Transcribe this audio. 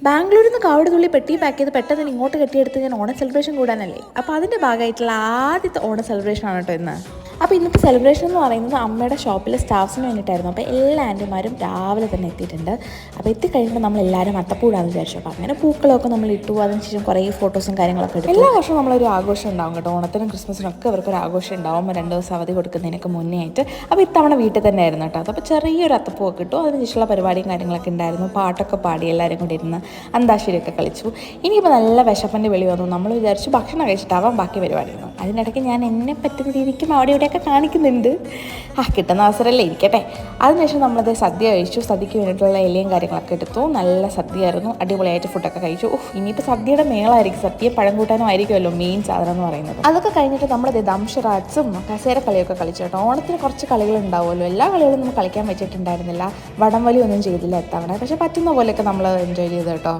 ബാംഗ്ലൂരിൽ നിന്ന് കാവടി തുള്ളി പെട്ടി പാക്ക് ചെയ്ത് പെട്ടെന്ന് ഇങ്ങോട്ട് കെട്ടിയെടുത്ത് ഞാൻ ഓണം സെലിബ്രേഷൻ കൂടാനല്ലേ. അപ്പോൾ അതിൻ്റെ ഭാഗമായിട്ടുള്ള ആദ്യത്തെ ഓണം സെലിബ്രേഷൻ ആണ് കേട്ടോ ഇന്ന്. അപ്പോൾ ഇന്നത്തെ സെലിബ്രേഷൻ എന്ന് പറയുന്നത് അമ്മയുടെ ഷോപ്പിലെ സ്റ്റാഫ്സിന് വേണ്ടിയിട്ടായിരുന്നു. അപ്പോൾ എല്ലാ ആൻറ്റിമാരും രാവിലെ തന്നെ എത്തിയിട്ടുണ്ട്. അപ്പോൾ എത്തിക്കഴിയുമ്പോൾ നമ്മളെല്ലാവരും അത്തപ്പൂടാന്ന് വിചാരിച്ചു. അപ്പോൾ അങ്ങനെ പൂക്കളൊക്കെ നമ്മൾ ഇട്ടു. അതിനുശേഷം കുറേ ഫോട്ടോസും കാര്യങ്ങളൊക്കെ എടുത്തു. എല്ലാ വർഷവും നമ്മളൊരു ആഘോഷം ഉണ്ടാവും കേട്ടോ. ഓണത്തിനും ക്രിസ്മസിനും ഒക്കെ അവർക്കൊരു ആഘോഷം ഉണ്ടാവും 2 ദിവസം അവധി കൊടുക്കുന്നതിനൊക്കെ മുന്നേ ആയിട്ട്. അപ്പോൾ ഇത്തവണ വീട്ടിൽ തന്നെ ആയിരുന്നു കേട്ടോ. അപ്പോൾ ചെറിയൊരു അത്തപ്പൂവൊക്കെ കിട്ടും. അതിനുശേഷമുള്ള പരിപാടിയും കാര്യങ്ങളൊക്കെ ഉണ്ടായിരുന്നു. പാട്ടൊക്കെ പാടി എല്ലാവരും കൂടി ഇരുന്ന് അന്താക്ഷരിയൊക്കെ കളിച്ചു. ഇനിയിപ്പോൾ നല്ല വിശപ്പൻ്റെ വിളി വന്നു. നമ്മൾ വിചാരിച്ചു ഭക്ഷണം കഴിച്ചിട്ടാവാം ബാക്കി പരിപാടിയൊന്നും. അതിനിടയ്ക്ക് ഞാൻ എന്നെ പറ്റുന്ന രീതിക്കും അവിടെ ഇവിടെയൊക്കെ കാണിക്കുന്നുണ്ട്. കിട്ടുന്ന അവസരമല്ലേ, ഇരിക്കട്ടെ. അതിനുശേഷം നമ്മളത് സദ്യ കഴിച്ചു. സദ്യക്ക് വേണ്ടിയിട്ടുള്ള ഇലയും കാര്യങ്ങളൊക്കെ എടുത്തു. നല്ല സദ്യയായിരുന്നു. അടിപൊളിയായിട്ട് ഫുഡൊക്കെ കഴിച്ചു. ഇനിയിപ്പോൾ സദ്യയുടെ മേളായിരിക്കും. സദ്യ പഴം കൂട്ടാനും ആയിരിക്കുമല്ലോ മെയിൻ സാധനം എന്ന് പറയുന്നത്. അതൊക്കെ കഴിഞ്ഞിട്ട് നമ്മളത് ദംഷറാട്സും കസേര കളിയൊക്കെ കളിച്ചു കേട്ടോ. ഓണത്തിന് കുറച്ച് കളികൾ ഉണ്ടാവുമല്ലോ. എല്ലാ കളികളും നമുക്ക് കളിക്കാൻ പറ്റിയിട്ടുണ്ടായിരുന്നില്ല. വടംവലി ഒന്നും ചെയ്തില്ല ഇത്തവണ. പക്ഷെ പറ്റുന്ന പോലെയൊക്കെ നമ്മൾ എൻജോയ് ചെയ്തു കേട്ടോ.